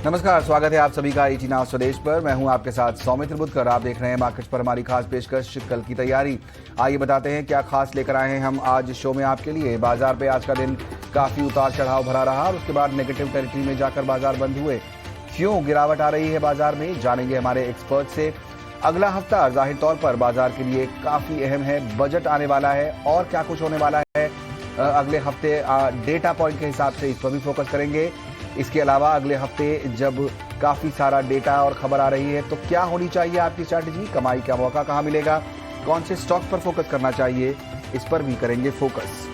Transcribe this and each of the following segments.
नमस्कार, स्वागत है आप सभी का ईटी नाउ स्वदेश पर। मैं हूं आपके साथ सौमित्र बुद्धकर। आप देख रहे हैं मार्केट्स पर हमारी खास पेशकश कल की तैयारी। आइए बताते हैं क्या खास लेकर आए हैं हम आज शो में आपके लिए। बाजार पे आज का दिन काफी उतार चढ़ाव भरा रहा और उसके बाद नेगेटिव टेरिटरी में जाकर बाजार बंद हुए। क्यों गिरावट आ रही है बाजार में, जानेंगे हमारे एक्सपर्ट से। अगला हफ्ता जाहिर तौर पर बाजार के लिए काफी अहम है। बजट आने वाला है और क्या कुछ होने वाला है अगले हफ्ते डेटा पॉइंट के हिसाब से, इस पर भी फोकस करेंगे। इसके अलावा अगले हफ्ते जब काफी सारा डेटा और खबर आ रही है तो क्या होनी चाहिए आपकी स्ट्रैटेजी, कमाई का मौका कहां मिलेगा, कौन से स्टॉक्स पर फोकस करना चाहिए, इस पर भी करेंगे फोकस।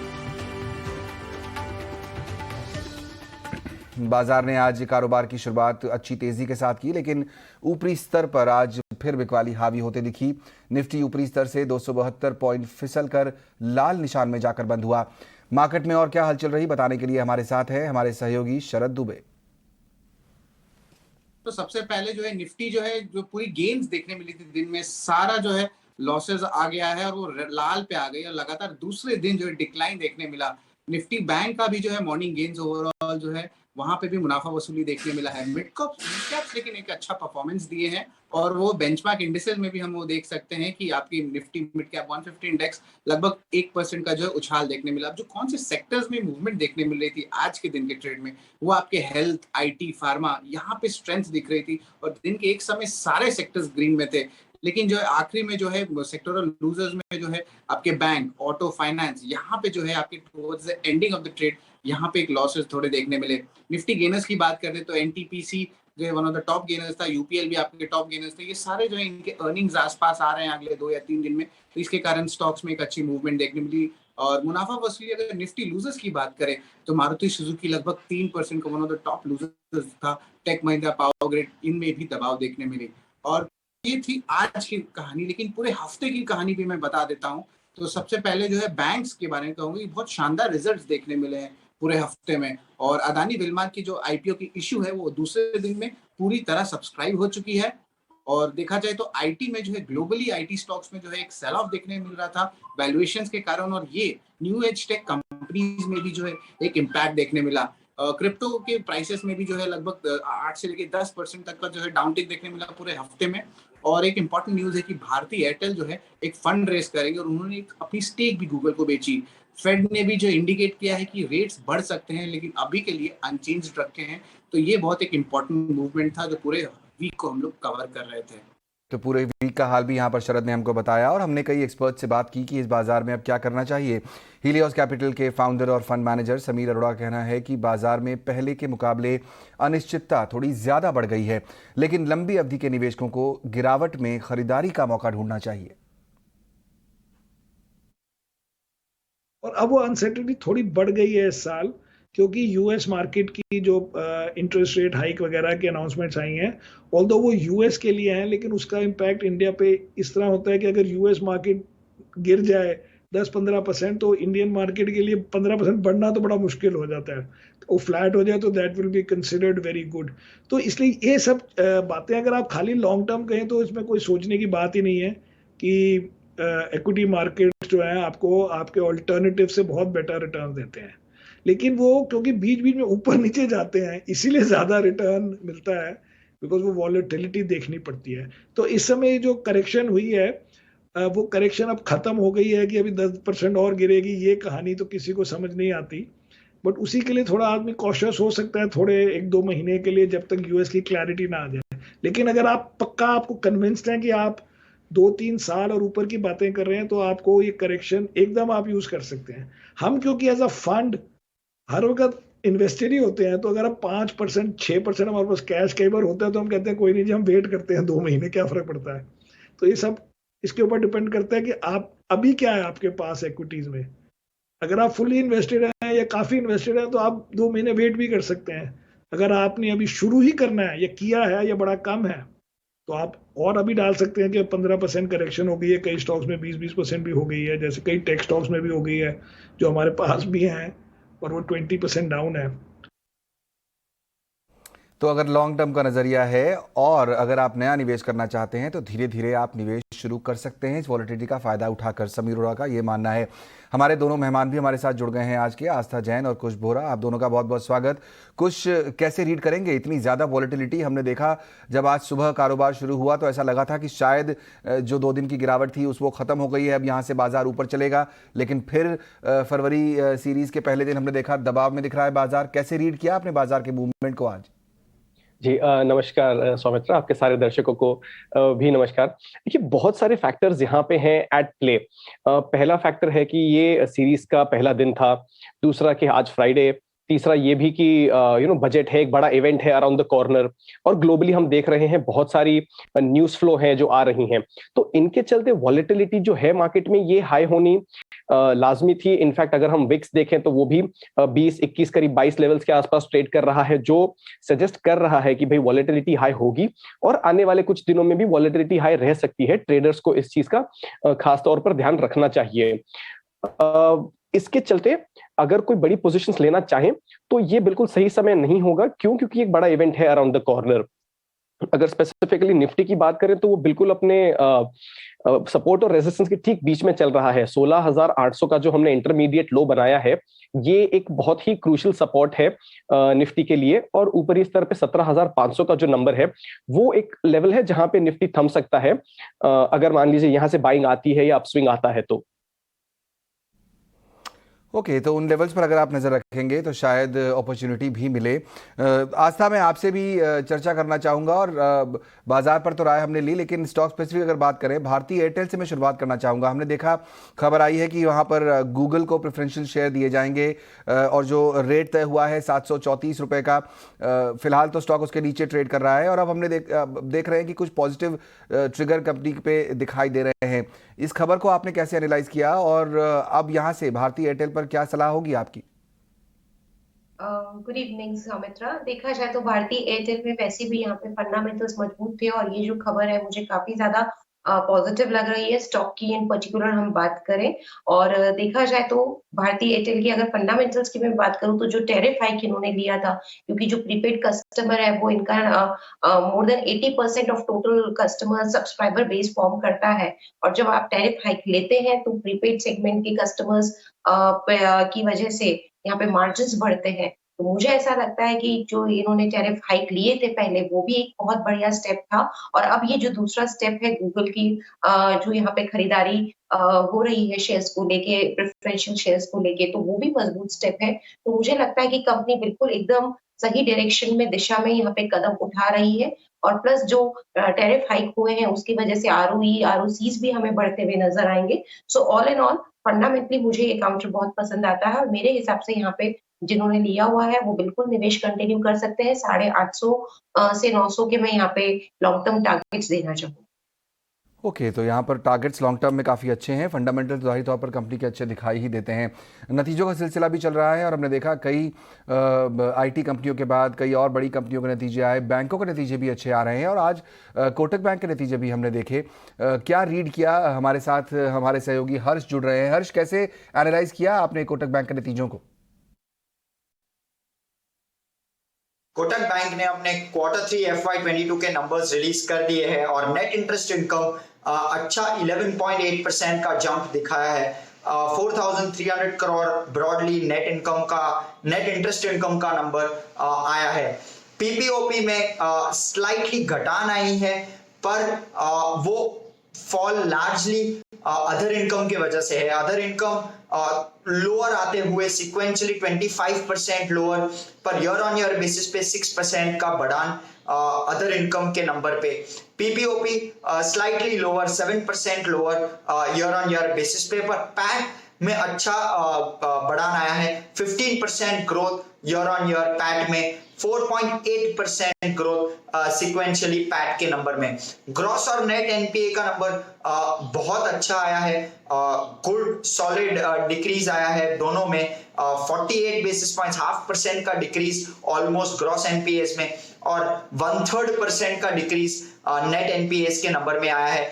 बाजार ने आज कारोबार की शुरुआत अच्छी तेजी के साथ की, लेकिन ऊपरी स्तर पर आज फिर बिकवाली हावी होते दिखी। निफ्टी ऊपरी स्तर से 272 पॉइंट फिसल कर लाल निशान में जाकर बंद हुआ। मार्केट में और क्या हलचल रही, बताने के लिए हमारे साथ है हमारे सहयोगी शरद दुबे। तो सबसे पहले जो है निफ्टी जो है जो पूरी गेन्स देखने मिली थी दिन में, सारा जो है लॉसेस आ गया है और वो लाल पे आ गई और लगातार दूसरे दिन जो है डिक्लाइन देखने मिला। निफ्टी बैंक का भी जो है मॉर्निंग गेन्स ओवरऑल जो है वहां पे भी मुनाफा वसूली देखने मिला है। मिड कैप्स लेकिन एक अच्छा परफॉर्मेंस दिए हैं और वो बेंचमार्क इंडिसेस में भी हम वो देख सकते हैं कि आपकी निफ्टी मिड कैप 150 इंडेक्स लगभग 1% का जो है उछाल देखने मिला। अब जो कौन से सेक्टर्स में मूवमेंट देखने मिल रही थी आज के दिन के ट्रेड में, वो आपके हेल्थ, आईटी, फार्मा, यहाँ पे स्ट्रेंथ दिख रही थी और दिन के एक समय सारे सेक्टर्स ग्रीन में थे। लेकिन जो है आखिरी में जो है सेक्टोरल लूजर्स में जो है आपके बैंक, ऑटो, फाइनेंस, यहाँ पे जो है आपके towards the ending of the trade यहाँ पे एक लॉसेस थोड़े देखने मिले। निफ्टी गेनर्स की बात करें तो एनटीपीसी जो है one of the top gainers था, यूपीएल भी आपके टॉप गेनर्स थे। ये सारे जो है इनके अर्निंग्स आसपास आ रहे हैं अगले 2 या 3 दिन में, तो इसके कारण स्टॉक्स में एक अच्छी मूवमेंट देखने मिली। और मुनाफा वसूली अगर निफ्टी लूजर्स की बात करें तो मारुति सुजुकी लगभग 3% का one of the top losers था। टेक महिंद्रा, पावर ग्रिड, इनमें भी दबाव देखने मिले। और ये थी आज की कहानी, लेकिन पूरे हफ्ते की कहानी भी मैं बता देता हूँ। तो सबसे पहले जो है बैंक्स के बारे में कहूंगी, बहुत शानदार रिजल्ट्स देखने मिले हैं पूरे हफ्ते में। और अदानी विल्मार की जो आईपीओ की इश्यू है वो दूसरे दिन में पूरी तरह सब्सक्राइब हो चुकी है। और देखा जाए तो आईटी में जो है ग्लोबली आईटी स्टॉक्स में जो है एक सेल ऑफ देखने मिल रहा था वैल्यूएशंस के कारण, और ये न्यू एज टेक कंपनीज में भी जो है एक इम्पैक्ट देखने मिला। क्रिप्टो के प्राइसेस में भी जो है लगभग 8 से लेकर 10% तक का जो है डाउनटिक देखने मिला पूरे हफ्ते में। और एक इंपॉर्टेंट न्यूज है कि भारतीय एयरटेल जो है एक फंड रेस करेंगे और उन्होंने एक अपनी स्टेक भी गूगल को बेची। फेड ने भी जो इंडिकेट किया है कि रेट्स बढ़ सकते हैं लेकिन अभी के लिए अनचेंज्ड रखे हैं। तो ये बहुत एक इंपॉर्टेंट मूवमेंट था जो पूरे वीक को हम लोग कवर कर रहे थे। तो पूरे वीक का हाल भी यहाँ पर शरद ने हमको बताया और हमने कई एक्सपर्ट से बात की कि इस बाजार में अब क्या करना चाहिए। हीलियोस कैपिटल के फाउंडर और फंड मैनेजर समीर अरोड़ा का कहना है कि बाजार में पहले के मुकाबले अनिश्चितता थोड़ी ज्यादा बढ़ गई है, लेकिन लंबी अवधि के निवेशकों को गिरावट में खरीदारी का मौका ढूंढना चाहिए। और अब वो अनसर्टेनिटी थोड़ी बढ़ गई है इस साल, क्योंकि यूएस मार्केट की जो इंटरेस्ट रेट हाइक वगैरह की अनाउंसमेंट्स आई हैं, ऑल्दो वो यूएस के लिए हैं, लेकिन उसका इम्पैक्ट इंडिया पे इस तरह होता है कि अगर यूएस मार्केट गिर जाए 10-15% तो इंडियन मार्केट के लिए 15% बढ़ना तो बड़ा मुश्किल हो जाता है। वो फ्लैट हो जाए तो that will be considered very good. तो इसलिए ये सब बातें अगर आप खाली लॉन्ग टर्म कहें तो इसमें कोई सोचने की बात ही नहीं है कि इक्विटी मार्केट जो है आपको आपके ऑल्टरनेटिव से बहुत बेटर रिटर्न देते हैं, लेकिन वो क्योंकि बीच बीच में ऊपर नीचे जाते हैं इसीलिए ज्यादा रिटर्न मिलता है, बिकॉज वो वॉलेटिलिटी देखनी पड़ती है। तो इस समय जो करेक्शन हुई है वो करेक्शन अब खत्म हो गई है कि अभी 10% और गिरेगी, ये कहानी तो किसी को समझ नहीं आती। बट उसी के लिए थोड़ा आदमी कॉशियस हो सकता है थोड़े 1-2 महीने के लिए, जब तक यूएस की क्लैरिटी ना आ जाए। लेकिन अगर आप पक्का आपको कन्विंस्ड हैं कि आप 2-3 साल और ऊपर की बातें कर रहे हैं तो आपको ये करेक्शन एकदम आप यूज कर सकते हैं। हम क्योंकि एज अ फंड हर वक्त इन्वेस्टेड ही होते हैं, तो अगर आप 5%, 6% हमारे पास कैश कई बार होता है तो हम कहते हैं कोई नहीं जी, हम वेट करते हैं 2 महीने, क्या फर्क पड़ता है। तो ये सब इसके ऊपर डिपेंड करता है कि आप अभी क्या है आपके पास एक्विटीज में। अगर आप फुली इन्वेस्टेड हैं या काफी इन्वेस्टेड हैं तो आप 2 महीने वेट भी कर सकते हैं। अगर आपने अभी शुरू ही करना है या किया है या बड़ा कम है तो आप और अभी डाल सकते हैं कि 15% करेक्शन हो गई है, कई स्टॉक्स में 20% भी हो गई है, जैसे कई टेक स्टॉक्स में भी हो गई है जो हमारे पास भी हैं और वो 20% डाउन है। तो अगर लॉन्ग टर्म का नज़रिया है और अगर आप नया निवेश करना चाहते हैं तो धीरे धीरे आप निवेश शुरू कर सकते हैं इस वॉलेटिलिटी का फ़ायदा उठाकर। समीर अरोड़ा का ये मानना है। हमारे दोनों मेहमान भी हमारे साथ जुड़ गए हैं आज के, आस्था जैन और कुश बोरा। आप दोनों का बहुत बहुत स्वागत। कुश, कैसे रीड करेंगे इतनी ज़्यादा वॉलेटिलिटी? हमने देखा जब आज सुबह कारोबार शुरू हुआ तो ऐसा लगा था कि शायद जो 2 दिन की गिरावट थी वो ख़त्म हो गई है, अब यहाँ से बाजार ऊपर चलेगा, लेकिन फिर फरवरी सीरीज़ के पहले दिन हमने देखा दबाव में दिख रहा है बाजार। कैसे रीड किया आपने बाजार के मूवमेंट को आज? जी नमस्कार सौमित्र, आपके सारे दर्शकों को भी नमस्कार। देखिए, बहुत सारे फैक्टर्स यहाँ पे हैं एट प्ले। पहला फैक्टर है कि ये सीरीज का पहला दिन था, दूसरा कि आज फ्राइडे, तीसरा ये भी कि बजट है, एक बड़ा इवेंट है अराउंड द कॉर्नर, और ग्लोबली हम देख रहे हैं बहुत सारी न्यूज फ्लो है जो आ रही हैं। तो इनके चलते वॉलेटिलिटी जो है मार्केट में ये हाई होनी लाजमी थी। इनफैक्ट अगर हम विक्स देखें तो वो भी 20-21 करीब 22 लेवल्स के आसपास ट्रेड कर रहा है, जो सजेस्ट कर रहा है कि भाई वॉलेटिलिटी हाई होगी और आने वाले कुछ दिनों में भी वॉलेटिलिटी हाई रह सकती है। ट्रेडर्स को इस चीज का खास तौर पर ध्यान रखना चाहिए। इसके चलते अगर कोई बड़ी पोजीशंस लेना चाहे तो ये बिल्कुल सही समय नहीं होगा। क्यों? क्योंकि एक बड़ा इवेंट है अराउंड द कॉर्नर। अगर स्पेसिफिकली निफ्टी की बात करें तो वो बिल्कुल अपने सपोर्ट और रेजिस्टेंस के ठीक बीच में चल रहा है। 16,800 का जो हमने इंटरमीडिएट लो बनाया है, ये एक बहुत ही क्रूशियल सपोर्ट है निफ्टी के लिए, और ऊपरी स्तर पे 17,500 का जो नंबर है वो एक लेवल है जहां पे निफ्टी थम सकता है अगर मान लीजिए यहां से बाइंग आती है या अपस्विंग आता है तो। ओके, तो उन लेवल्स पर अगर आप नज़र रखेंगे तो शायद अपॉर्चुनिटी भी मिले। आस्था, मैं आपसे भी चर्चा करना चाहूँगा, और बाजार पर तो राय हमने ली, लेकिन स्टॉक स्पेसिफिक अगर बात करें, भारतीय एयरटेल से मैं शुरुआत करना चाहूँगा। हमने देखा, खबर आई है कि वहाँ पर गूगल को प्रेफरेंशियल शेयर दिए जाएंगे और जो रेट तय हुआ है 734 रुपये का, फिलहाल तो स्टॉक उसके नीचे ट्रेड कर रहा है, और अब हमने देख रहे हैं कि कुछ पॉजिटिव ट्रिगर कंपनी पे दिखाई दे रहे हैं। इस खबर को आपने कैसे एनालाइज किया, और अब यहाँ से भारतीय एयरटेल पर क्या सलाह होगी आपकी? Good evening Soumitra. देखा जाए तो भारतीय एयरटेल में वैसे भी यहाँ पे फंडामेंटल्स मजबूत थे, और ये जो खबर है मुझे काफी ज्यादा पॉजिटिव लग रही है स्टॉक की इन पर्टिकुलर हम बात करें। और देखा जाए तो भारतीय एयरटेल की अगर फंडामेंटल्स की मैं बात करूं तो जो टैरिफ हाइक इन्होंने लिया था, क्योंकि जो प्रीपेड कस्टमर है वो इनका more than 80% of total customer subscriber base form करता है, और जब आप टैरिफ हाइक लेते हैं तो प्रीपेड सेगमेंट के कस्टमर्स की वजह से यहाँ पे मार्जिन्स बढ़ते हैं। तो मुझे ऐसा लगता है कि जो इन्होंने टैरिफ हाइक लिए थे पहले, वो भी एक बहुत बढ़िया स्टेप था, और अब ये जो दूसरा स्टेप है गूगल की जो यहाँ पे खरीदारी हो रही है शेयर्स को लेके, प्रेफरेंशियल शेयर्स को लेके, तो वो भी मजबूत स्टेप है। तो मुझे लगता है कि कंपनी बिल्कुल एकदम सही डायरेक्शन में, दिशा में यहाँ पे कदम उठा रही है, और प्लस जो टैरिफ हाइक हुए हैं उसकी वजह से आरओई, आरओसीज भी हमें बढ़ते हुए नजर आएंगे। So all in all fundamentally मुझे ये काउंटर बहुत पसंद आता है, और मेरे हिसाब से यहाँ पे जिन्होंने लिया हुआ है वो बिल्कुल निवेश कंटिन्यू कर सकते हैं। 850 से 900 के मैं यहाँ पे लॉन्ग टर्म टारगेट्स देना चाहूँगी। ओके, तो यहाँ पर टारगेट्स लॉन्ग टर्म में काफ़ी अच्छे हैं, फंडामेंटल ज़ाहिर तौर पर कंपनी के अच्छे दिखाई ही देते हैं। नतीजों का सिलसिला भी चल रहा है, और हमने देखा कई आईटी कंपनियों के बाद कई और बड़ी कंपनियों के नतीजे आए, बैंकों के नतीजे भी अच्छे आ रहे हैं, और आज कोटक बैंक के नतीजे भी हमने देखे। क्या रीड किया? हमारे साथ हमारे सहयोगी हर्ष जुड़ रहे हैं। हर्ष, कैसे एनालाइज किया आपने कोटक बैंक के नतीजों को? कोटक बैंक ने अपने Q3 FY22 के नंबर्स रिलीज कर दिए हैं, और नेट इंटरेस्ट इनकम अच्छा 11.8% का जंप दिखाया है। 4,300 crore broadly net interest income का नंबर आया है। पीपीओपी में स्लाइटली घटान आई है, पर वो फॉल लार्जली अदर इनकम की वजह से है। अदर इनकम लोअर आते हुए सिक्वेंशली 25% लोअर, पर ईयर ऑन ईयर बेसिस पे 6% का बढ़ान अदर इनकम के नंबर पे। PPOP slightly lower 7% lower year on year basis पे, पर पैट में अच्छा बढ़ान आया है। 15% growth year on year PAT में, 4.8% ग्रोथ सिक्वेंशियली पैट के नंबर में। ग्रॉस और नेट एनपीए का नंबर बहुत अच्छा आया है, गुड सॉलिड डिक्रीज आया है दोनों में। 48 बेसिस पॉइंट्स, 0.5% का डिक्रीज ऑलमोस्ट ग्रॉस एनपीएस में, और 1/3% का डिक्रीज नेट एनपीएस के नंबर में आया है।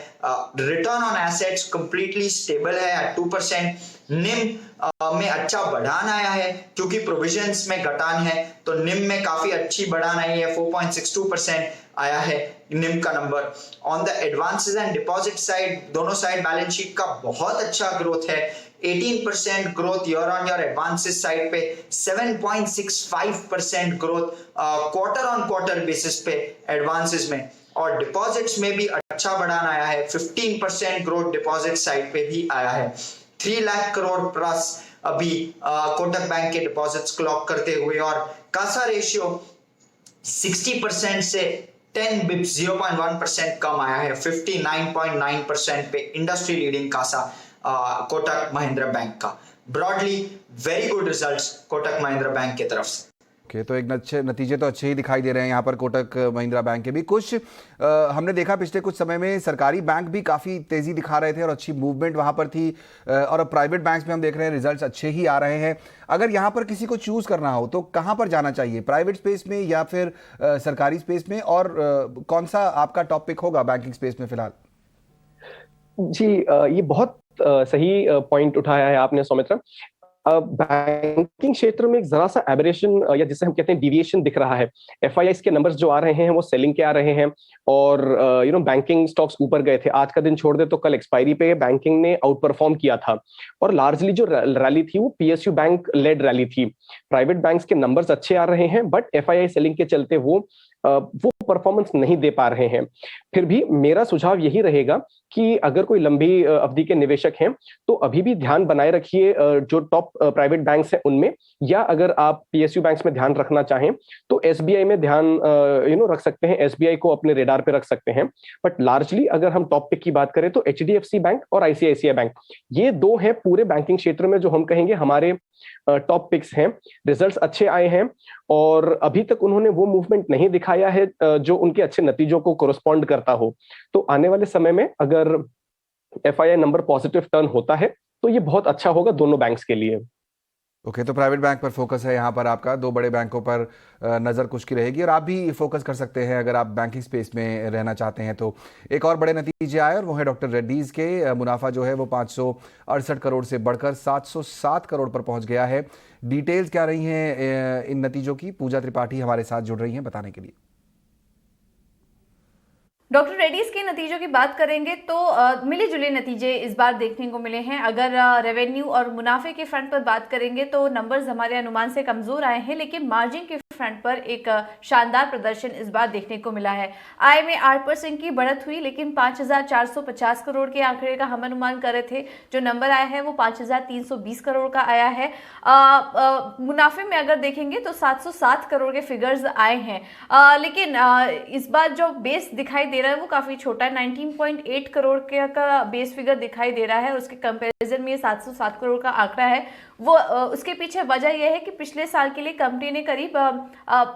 Return on assets completely stable है at 2%। निम में अच्छा बढ़ान आया है, क्योंकि प्रोविजंस में घटान है तो निम में काफी अच्छी बढ़ान आई है, 4.62% आया है निम का number. On the advances and deposit side, दोनों साइड बैलेंस शीट का बहुत अच्छा ग्रोथ है, 18% growth year on year advances side पे, 7.65% growth quarter on quarter basis पे एडवांसेस में, और डिपॉजिट्स में भी अच्छा बढ़ान आया है, 15% ग्रोथ डिपॉजिट साइड पे भी आया है। 3 लाख करोड़ प्लस अभी कोटक बैंक के डिपॉजिट्स क्लॉक करते हुए, और कासा रेशियो 60% से 10 बिप्स 0.1% कम आया है, 59.9% पे industry leading CASA Kotak Mahindra bank का। Broadly very good results Kotak Mahindra bank की तरफ से। ओके, तो एक अच्छे नतीजे तो अच्छे ही दिखाई दे रहे हैं यहाँ पर कोटक महिंद्रा बैंक के भी। कुछ हमने देखा पिछले कुछ समय में सरकारी बैंक भी काफ़ी तेज़ी दिखा रहे थे और अच्छी मूवमेंट वहाँ पर थी, और अब प्राइवेट बैंक्स में हम देख रहे हैं रिजल्ट्स अच्छे ही आ रहे हैं। अगर यहाँ पर किसी को चूज़ करना हो तो कहाँ पर जाना चाहिए, प्राइवेट स्पेस में या फिर सरकारी स्पेस में, और कौन सा आपका टॉप पिक होगा बैंकिंग स्पेस में फिलहाल? जी, ये बहुत सही पॉइंट उठाया है आपने सौमित्र। बैंकिंग क्षेत्र में एक जरा सा एबरेशन या जिसे हम कहते हैं डिविएशन दिख रहा है। एफआईआईस के नंबर्स जो आ रहे हैं वो सेलिंग के आ रहे हैं, और बैंकिंग स्टॉक्स ऊपर गए थे। आज का दिन छोड़ दे तो कल एक्सपायरी पे बैंकिंग ने आउट परफॉर्म किया था, और लार्जली जो रैली थी वो पीएसयू बैंक लेड रैली थी। प्राइवेट बैंक्स के नंबर्स अच्छे आ रहे हैं, बट एफआईआई सेलिंग के चलते वो परफॉर्मेंस नहीं दे पा रहे हैं। फिर भी मेरा सुझाव यही रहेगा कि अगर कोई लंबी अवधि के निवेशक हैं तो अभी भी ध्यान बनाए रखिए जो टॉप प्राइवेट बैंक्स हैं उनमें, या अगर आप पीएसयू बैंक्स में ध्यान रखना चाहें तो एसबीआई में ध्यान रख सकते हैं, एसबीआई को अपने रेडार पे रख सकते हैं। बट लार्जली अगर हम टॉप पिक की बात करें तो एचडीएफसी बैंक और आईसीआईसीआई बैंक, ये दो हैं पूरे बैंकिंग क्षेत्र में जो हम कहेंगे हमारे टॉप पिक्स हैं। रिजल्ट्स अच्छे आए हैं और अभी तक उन्होंने वो मूवमेंट नहीं दिखाया है जो उनके अच्छे नतीजों को कोरस्पॉन्ड करता हो। तो आने वाले समय में अगर एफआईआई नंबर पॉजिटिव टर्न होता है तो ये बहुत अच्छा होगा दोनों बैंक्स के लिए। ओके, तो प्राइवेट बैंक पर फोकस है यहाँ पर आपका, दो बड़े बैंकों पर नज़र कुछ की रहेगी, और आप भी फोकस कर सकते हैं अगर आप बैंकिंग स्पेस में रहना चाहते हैं तो। एक और बड़े नतीजे आए और वो है डॉक्टर रेड्डीज़ के। मुनाफा जो है वो 568 करोड़ से बढ़कर 707 करोड़ पर पहुँच गया है। डिटेल्स क्या रही हैं इन नतीजों की, पूजा त्रिपाठी हमारे साथ जुड़ रही हैं बताने के लिए। डॉक्टर रेड्डीज के नतीजों की बात करेंगे तो मिले जुले नतीजे इस बार देखने को मिले हैं। अगर रेवेन्यू और मुनाफे के फ्रंट पर बात करेंगे तो नंबर्स हमारे अनुमान से कमजोर आए हैं, लेकिन मार्जिन के फ्रंट पर एक शानदार प्रदर्शन इस बार देखने को मिला है। आय में 8% की बढ़त हुई, लेकिन 5,450 करोड़ के आंकड़े का हम अनुमान कर रहे थे, जो नंबर आया है वो 5,320 करोड़ का आया है। मुनाफे में अगर देखेंगे तो 707 करोड़ के फिगर्स आए हैं, लेकिन इस बार जो बेस दिखाई दे रहा है वो काफी छोटा है। 19.8 करोड़ का बेस फिगर दिखाई दे रहा है, उसके कंपैरिजन में 707 करोड़ का आंकड़ा है। वो उसके पीछे वजह यह है कि पिछले साल के लिए कंपनी ने करीब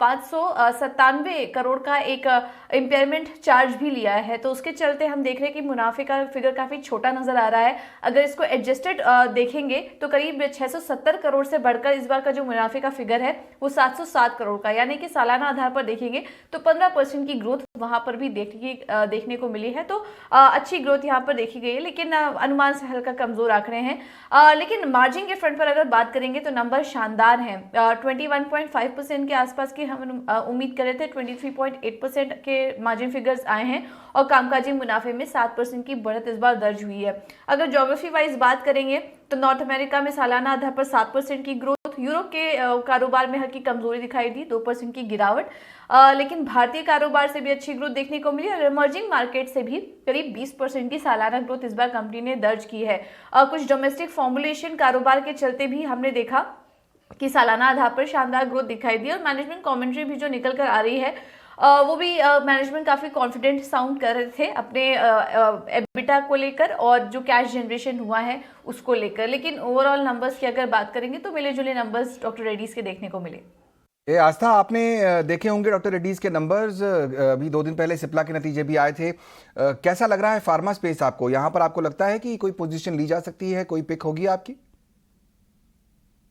597 करोड़ का एक इम्पेयरमेंट चार्ज भी लिया है, तो उसके चलते हम देख रहे हैं कि मुनाफे का फिगर काफी छोटा नजर आ रहा है। अगर इसको एडजस्टेड देखेंगे तो करीब 670 करोड़ से बढ़कर इस बार का जो मुनाफे का फिगर है वो 707 करोड़ का, यानी कि सालाना आधार पर देखेंगे तो 15% की ग्रोथ वहां पर भी देखने को मिली है। तो अच्छी ग्रोथ यहाँ पर देखी गई है, लेकिन अनुमान से हल्का कमजोर आंकड़े हैं। लेकिन मार्जिन के फ्रंट पर अगर बात करेंगे तो नंबर शानदार हैं। 21.5% के आसपास की हम उम्मीद कर रहे थे, 23.8% के मार्जिन फिगर्स आए हैं, और कामकाजी मुनाफे में 7% की बढ़त इस बार दर्ज हुई है। अगर ज्योग्राफी वाइज बात करेंगे तो नॉर्थ अमेरिका में सालाना आधार पर 7% की ग्रोथ, यूरोप के कारोबार में हल्की कमजोरी दिखाई दी, 2% की गिरावट, लेकिन भारतीय कारोबार से भी अच्छी ग्रोथ देखने को मिली, और इमर्जिंग मार्केट से भी करीब 20% की सालाना ग्रोथ इस बार कंपनी ने दर्ज की है। कुछ डोमेस्टिक फॉर्मुलेशन कारोबार के चलते भी हमने देखा कि सालाना आधार पर शानदार ग्रोथ दिखाई दी, और मैनेजमेंट कमेंट्री भी जो निकल कर आ रही है वो भी मैनेजमेंट काफी कॉन्फिडेंट साउंड कर रहे थे अपने एबिटा को लेकर और जो कैश जनरेशन हुआ है उसको लेकर। लेकिन ओवरऑल नंबर्स की अगर बात करेंगे तो मिले जुले नंबर्स डॉक्टर रेड्डीज के देखने को मिले। आस्था, आपने देखे होंगे डॉक्टर रेड्डीज के नंबर्स, अभी 2 दिन पहले सिप्ला के नतीजे भी आए थे। कैसा लग रहा है फार्मा स्पेस आपको? यहाँ पर आपको लगता है कि कोई पोजीशन ली जा सकती है, कोई पिक होगी आपकी?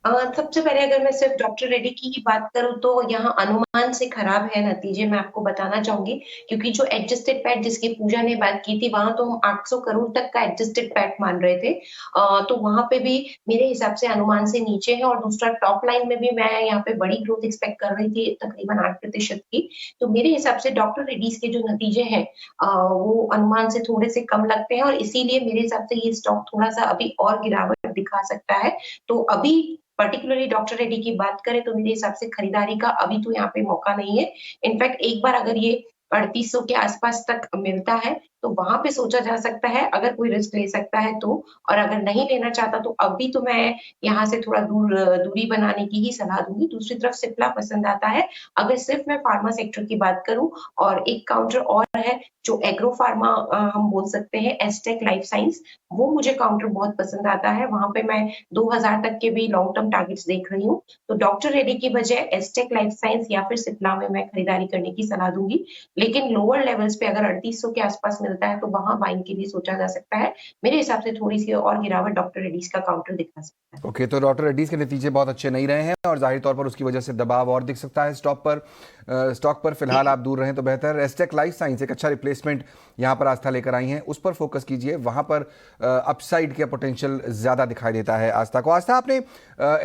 सबसे पहले अगर मैं सिर्फ डॉक्टर रेड्डी की ही बात करूं तो यहाँ अनुमान से खराब है नतीजे, मैं आपको बताना चाहूंगी, क्योंकि जो एडजस्टेड पैट जिसकी पूजा ने बात की थी वहां तो हम 800 करोड़ तक का एडजस्टेड पैट मान रहे थे, तो वहां पे भी मेरे हिसाब से अनुमान से नीचे है। और दूसरा टॉप लाइन में भी मैं यहाँ पे बड़ी ग्रोथ एक्सपेक्ट कर रही थी, तकरीबन 8% की। तो मेरे हिसाब से डॉक्टर रेड्डीज के जो नतीजे हैं वो अनुमान से थोड़े से कम लगते हैं, और इसीलिए मेरे हिसाब से ये स्टॉक थोड़ा सा अभी और गिरावट दिखा सकता है। तो अभी पर्टिकुलरली डॉक्टर रेड्डी की बात करें तो मेरे हिसाब से खरीदारी का अभी तो यहाँ पे मौका नहीं है। इनफैक्ट एक बार अगर ये 3800 के आसपास तक मिलता है तो वहां पे सोचा जा सकता है, अगर कोई रिस्क ले सकता है तो। और अगर नहीं लेना चाहता तो अभी तो मैं यहाँ से थोड़ा दूरी बनाने की ही सलाह दूंगी। दूसरी तरफ सिप्ला पसंद आता है। अगर सिर्फ मैं फार्मा सेक्टर की बात करूं, और एक काउंटर और है जो एग्रो फार्मा हम बोल सकते हैं, एस्टेक लाइफ साइंस, वो मुझे काउंटर बहुत पसंद आता है। वहां पे मैं 2000 तक के भी लॉन्ग टर्म टारगेट्स देख रही हूँ। तो डॉक्टर रेड्डी की बजाय एस्टेक लाइफ साइंस या फिर सिप्ला में मैं खरीदारी करने की सलाह दूंगी। लेकिन लोअर लेवल्स पे अगर 3800 के आसपास मिलता है तो वहां बाइंग के लिए सोचा जा सकता है। मेरे हिसाब से थोड़ी सी और गिरावट डॉक्टर रेड्डीज का काउंटर दिखा सकता है। ओके, तो डॉक्टर रेड्डीज के नतीजे बहुत अच्छे नहीं रहे हैं और जाहिर तौर पर उसकी वजह से दबाव और दिख सकता है स्टॉक पर फिलहाल आप दूर रहें तो बेहतर। एस्टेक लाइफ साइंस एक अच्छा रिप्लेसमेंट यहाँ पर आस्था लेकर आई हैं, उस पर फोकस कीजिए, वहां पर अपसाइड का पोटेंशियल ज्यादा दिखाई देता है आस्था को। आस्था, आपने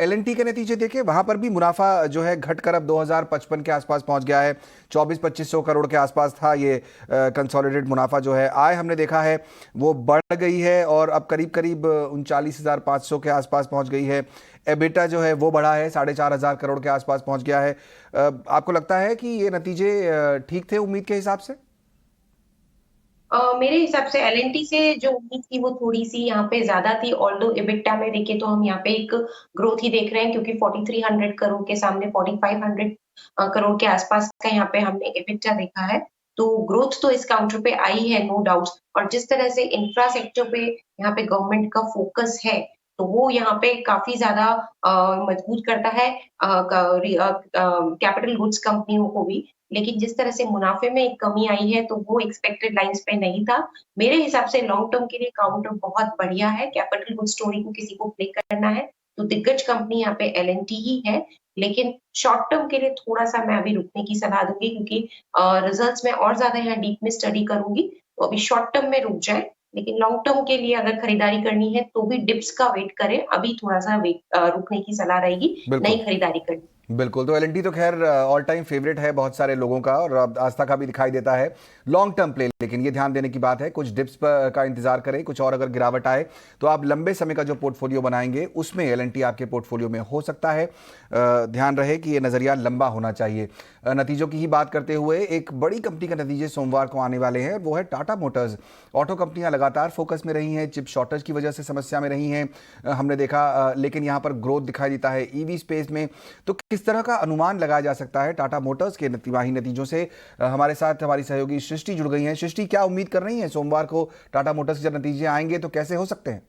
LNT के नतीजे देखे, वहां पर भी मुनाफा जो है घटकर अब 2055 के आसपास पहुंच गया है। 24-2500 करोड़ के आसपास था ये कंसोलिडेटेड मुनाफा जो है। आय हमने देखा है वो बढ़ गई है और अब करीब करीब 39,500 के आसपास पहुंच गई है। एबिटा जो है वो बढ़ा है, 4,500 करोड़ के आसपास पहुंच गया है। आपको लगता है कि ये नतीजे ठीक थे उम्मीद के हिसाब से? मेरे हिसाब से LNT से जो उम्मीद थी वो थोड़ी सी यहाँ पे ज्यादा थी। ऑल्दो EBITDA में देखे तो हम यहाँ पे एक ग्रोथ ही देख रहे हैं, क्योंकि 4300 करोड़ के सामने 4500 करोड़ के आसपास का यहाँ पे हमने EBITDA देखा है। तो ग्रोथ तो इस काउंटर पे आई है, नो डाउट। और जिस तरह से इंफ्रा सेक्टर पे यहाँ पे गवर्नमेंट का फोकस है तो वो यहाँ पे काफी ज्यादा मजबूत करता है कैपिटल गुड्स कंपनियों को भी। लेकिन जिस तरह से मुनाफे में एक कमी आई है तो वो एक्सपेक्टेड लाइंस पे नहीं था। मेरे हिसाब से लॉन्ग टर्म के लिए काउंटर बहुत बढ़िया है। कैपिटल गुड स्टोरी को किसी को प्ले करना है तो दिग्गज कंपनी यहाँ पे LNT ही है। लेकिन शॉर्ट टर्म के लिए थोड़ा सा मैं अभी रुकने की सलाह दूंगी, क्योंकि रिजल्ट्स में और ज्यादा यहाँ डीप में स्टडी करूंगी। तो अभी शॉर्ट टर्म में रुक जाए, लेकिन लॉन्ग टर्म के लिए अगर खरीदारी करनी है तो भी डिप्स का वेट करें। अभी थोड़ा सा रुकने की सलाह रहेगी, नई खरीदारी करनी। बिल्कुल, तो LNT तो खैर ऑल टाइम फेवरेट है बहुत सारे लोगों का और आस्था का भी दिखाई देता है लॉन्ग टर्म प्ले। लेकिन ये ध्यान देने की बात है, कुछ डिप्स पर का इंतजार करें, कुछ और अगर गिरावट आए तो आप लंबे समय का जो पोर्टफोलियो बनाएंगे उसमें LNT आपके पोर्टफोलियो में हो सकता है। ध्यान रहे कि ये नजरिया लंबा होना चाहिए। नतीजों की ही बात करते हुए एक बड़ी कंपनी के नतीजे सोमवार को आने वाले हैं, वो है टाटा मोटर्स। ऑटो कंपनियां लगातार फोकस में रही हैं, चिप शॉर्टेज की वजह से समस्या में रही हैं, हमने देखा, लेकिन यहाँ पर ग्रोथ दिखाई देता है EV स्पेस में। तो किस तरह का अनुमान लगाया जा सकता है टाटा मोटर्स के तिमाही नतीजों से? हमारे साथ हमारी सहयोगी सृष्टि जुड़ गई हैं। सृष्टि, क्या उम्मीद कर रही हैं सोमवार को टाटा मोटर्स के जब नतीजे आएंगे तो कैसे हो सकते हैं?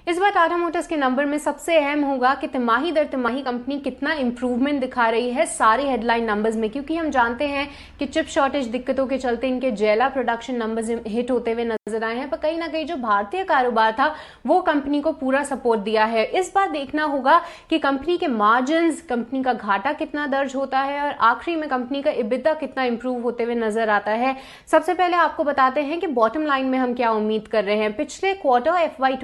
इस बार टाटा मोटर्स के नंबर में सबसे अहम होगा कि तिमाही दर तिमाही कंपनी कितना इंप्रूवमेंट दिखा रही है सारे हेडलाइन नंबर्स में, क्योंकि हम जानते हैं कि चिप शॉर्टेज दिक्कतों के चलते इनके जेला प्रोडक्शन नंबर्स हिट होते हुए नजर आए हैं, पर कहीं ना कहीं जो भारतीय कारोबार था वो कंपनी को पूरा सपोर्ट दिया है। इस बार देखना होगा कि कंपनी के मार्जिन, कंपनी का घाटा कितना दर्ज होता है और आखिरी में कंपनी का EBITDA कितना इंप्रूव होते हुए नजर आता है। सबसे पहले आपको बताते हैं कि बॉटम लाइन में हम क्या उम्मीद कर रहे हैं। पिछले क्वार्टर FY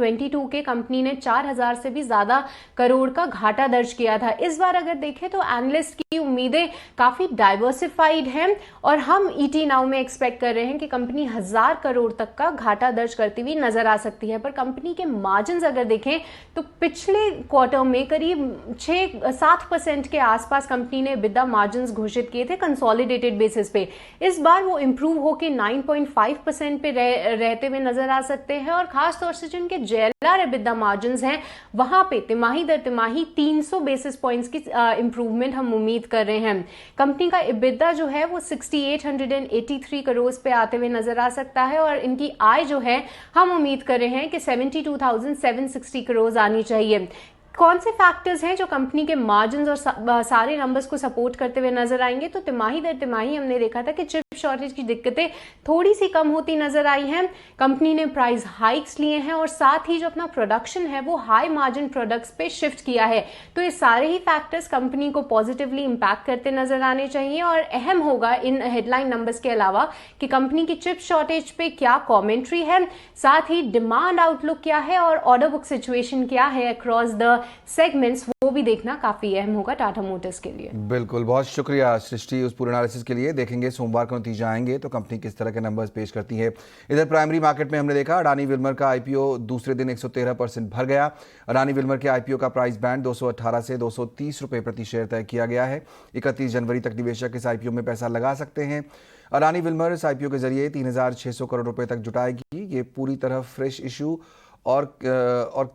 2022 के कंपनी ने 4000 से भी ज्यादा करोड़ का घाटा दर्ज किया था। इस बार अगर देखें तो एनालिस्ट की उम्मीदें काफी डाइवर्सिफाइड हैं और हम ET नाउ में एक्सपेक्ट कर रहे हैं कि कंपनी 1000 करोड़ तक का घाटा दर्ज करती हुई नजर आ सकती है। पर कंपनी के मार्जिन अगर देखें तो पिछले क्वार्टर में करीब 6-7% के आसपास कंपनी ने EBITDA मार्जिन घोषित किए थे कंसोलिडेटेड बेसिस पे। इस बार वो इंप्रूव होकर 9.5% पे रहते हुए नजर आ सकते हैं और खासतौर से जिनके जेलर EBITDA मार्जिन्स हैं वहां पे तिमाही दर तिमाही 300 बेसिस पॉइंट्स की इंप्रूवमेंट हम उम्मीद कर रहे हैं। कंपनी का EBITDA जो है वो 6883 करोड़ पे आते हुए नजर आ सकता है और इनकी आय जो है हम उम्मीद कर रहे हैं कि 72,760 करोड़ आनी चाहिए। कौन से फैक्टर्स हैं जो कंपनी के मार्जिन्स और सारे नंबर्स को सपोर्ट करते हुए नजर आएंगे? तो तिमाही दर तिमाही हमने देखा था कि चिप शॉर्टेज की दिक्कतें थोड़ी सी कम होती नजर आई हैं। कंपनी ने प्राइस हाइक्स लिए हैं और साथ ही जो अपना प्रोडक्शन है वो हाई मार्जिन प्रोडक्ट्स पे शिफ्ट किया है। तो ये सारे ही फैक्टर्स कंपनी को पॉजिटिवली इंपैक्ट करते नजर आने चाहिए। और अहम होगा इन हेडलाइन नंबर्स के अलावा कि कंपनी की चिप शॉर्टेज पे क्या कॉमेंट्री है, साथ ही डिमांड आउटलुक क्या है और ऑर्डर बुक सिचुएशन क्या है अक्रॉस द सेगमेंट्स, वो भी देखना काफी अहम होगा टाटा मोटर्स के लिए। बिल्कुल, बहुत शुक्रिया सृष्टि उस पूरे एनालिसिस के लिए। देखेंगे सोमवार को नतीजे आएंगे तो कंपनी किस तरह के नंबर्स पेश करती है। इधर प्राइमरी मार्केट में हमने देखा अडानी विल्मर का आईपीओ दूसरे दिन 113% भर गया। अडानी विल्मर के आईपीओ का प्राइस बैंड 218 से 230 रुपए प्रति शेयर तय किया गया है। 31 जनवरी तक निवेशक इस आईपीओ में पैसा लगा सकते हैं। अडानी विल्मर इस आईपीओ के जरिए 3,600 करोड़ रुपए तक जुटाएगी। ये पूरी तरह फ्रेश इशू और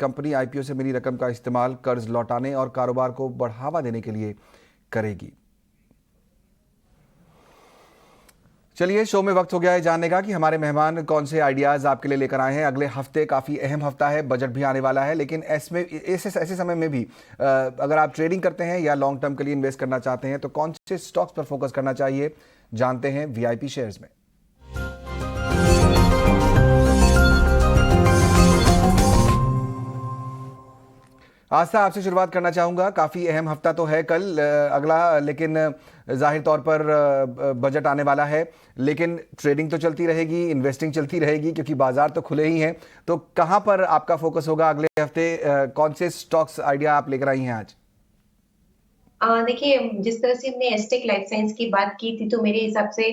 कंपनी आईपीओ से मिली रकम का इस्तेमाल कर्ज लौटाने और कारोबार को बढ़ावा देने के लिए करेगी। चलिए, शो में वक्त हो गया है जानने का कि हमारे मेहमान कौन से आइडियाज़ आपके लिए लेकर आए हैं। अगले हफ्ते काफ़ी अहम हफ्ता है, बजट भी आने वाला है, लेकिन ऐसे समय में भी अगर आप ट्रेडिंग करते हैं या लॉन्ग टर्म के लिए इन्वेस्ट करना चाहते हैं तो कौन से स्टॉक्स पर फोकस करना चाहिए, जानते हैं वीआईपी शेयर्स में। आस्था, आपसे शुरुआत करना चाहूँगा। काफ़ी अहम हफ्ता तो है कल अगला, लेकिन जाहिर तौर पर बजट आने वाला है, लेकिन ट्रेडिंग तो चलती रहेगी, इन्वेस्टिंग चलती रहेगी क्योंकि बाजार तो खुले ही हैं। तो कहाँ पर आपका फोकस होगा अगले हफ्ते? कौन से स्टॉक्स आइडिया आप लेकर आई हैं आज? देखिए, जिस तरह से हमने एस्टेक लाइफ साइंस की बात की थी तो मेरे हिसाब से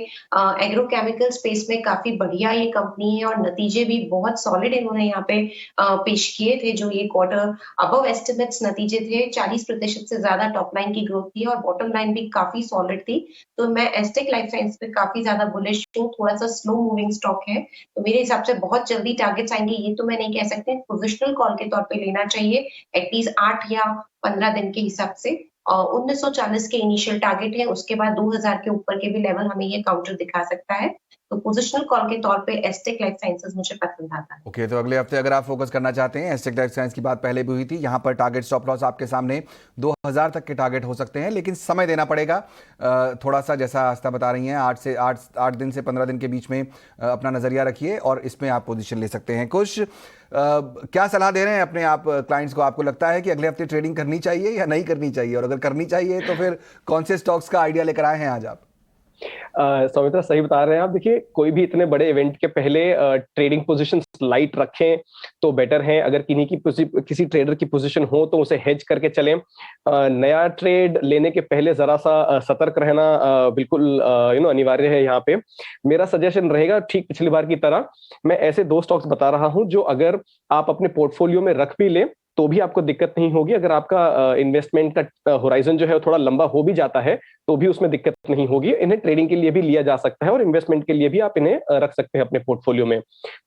एग्रोकेमिकल स्पेस में काफी बढ़िया ये कंपनी है और नतीजे भी बहुत सॉलिड इन्होंने यहाँ पे पेश किए थे। जो ये क्वार्टर अबव एस्टिमेट्स नतीजे थे, 40% से ज्यादा टॉप लाइन की ग्रोथ थी और बॉटम लाइन भी काफी सॉलिड थी। तो मैं एस्टेक लाइफ साइंस पे काफी ज्यादा बुलिश हूँ। थोड़ा सा स्लो मूविंग स्टॉक है तो मेरे हिसाब से बहुत जल्दी टारगेट्स आएंगे ये तो मैं नहीं कह सकती। पोजिशनल कॉल के तौर पर लेना चाहिए, एटलीस्ट 8 या 15 दिन के हिसाब से। 1940 के इनिशियल टारगेट है, उसके बाद 2000 के ऊपर के भी लेवल हमें ये काउंटर दिखा सकता है। तो पोजिशनल कॉल के तौर पे एस्टेक लाइफ साइंसेज मुझे पसंद आता है। ओके, तो अगले हफ्ते अगर आप फोकस करना चाहते हैं, एस्टेक लाइफ साइंस की बात पहले भी हुई थी, यहाँ पर टारगेट स्टॉप लॉस आपके सामने 2000 तक के टारगेट हो सकते हैं, लेकिन समय देना पड़ेगा थोड़ा सा। जैसा आस्था बता रही हैं, 8 दिन से 15 दिन के बीच में अपना नजरिया रखिए और इसमें आप पोजीशन ले सकते हैं। कुछ क्या सलाह दे रहे हैं अपने आप क्लाइंट्स को? आपको लगता है कि अगले हफ्ते ट्रेडिंग करनी चाहिए या नहीं करनी चाहिए, और अगर करनी चाहिए तो फिर कौन से स्टॉक्स का आइडिया लेकर आए हैं आज आप? सौमित्रा, सही बता रहे हैं आप। देखिए, कोई भी इतने बड़े इवेंट के पहले ट्रेडिंग पोजीशन लाइट रखें तो बेटर है। अगर किसी ट्रेडर की पोजीशन हो तो उसे हेज करके चलें। नया ट्रेड लेने के पहले जरा सा सतर्क रहना बिल्कुल अनिवार्य है। यहाँ पे मेरा सजेशन रहेगा, ठीक पिछली बार की तरह मैं ऐसे 2 स्टॉक्स बता रहा हूं जो अगर आप अपने पोर्टफोलियो में रख भी लें तो भी आपको दिक्कत नहीं होगी। अगर आपका इन्वेस्टमेंट का होराइजन जो है थोड़ा लंबा हो भी जाता है तो भी उसमें दिक्कत नहीं होगी। इन्हें ट्रेडिंग के लिए भी लिया जा सकता है और इन्वेस्टमेंट के लिए भी आप इन्हें रख सकते हैं अपने पोर्टफोलियो में।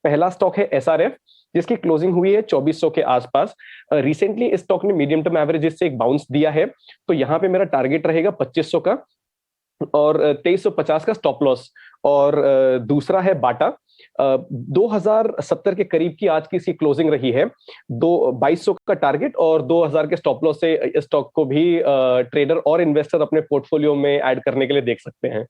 पहला स्टॉक है एसआरएफ, जिसकी क्लोजिंग हुई है 2400 के आसपास। रिसेंटली इस स्टॉक ने मीडियम टर्म एवरेज से एक बाउंस दिया है, तो यहाँ पे मेरा टारगेट रहेगा 2500 का और 2350 का स्टॉप लॉस। और दूसरा है बाटा, 2070 के करीब की आज की इसकी क्लोजिंग रही है। 2200 का टारगेट और 2000 के स्टॉप लॉस से इस स्टॉक को भी ट्रेडर और इन्वेस्टर अपने पोर्टफोलियो में ऐड करने के लिए देख सकते हैं।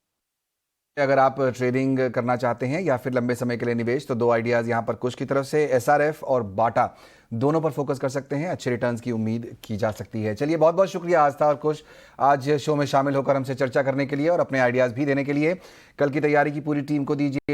अगर आप ट्रेडिंग करना चाहते हैं या फिर लंबे समय के लिए निवेश, तो 2 आइडियाज यहाँ पर कुछ की तरफ से, एसआरएफ और बाटा, दोनों पर फोकस कर सकते हैं। अच्छे रिटर्न्स की उम्मीद की जा सकती है। चलिए, बहुत बहुत शुक्रिया आस्था और कुछ आज शो में शामिल होकर हमसे चर्चा करने के लिए और अपने आइडियाज़ भी देने के लिए। कल की तैयारी की पूरी टीम को दीजिए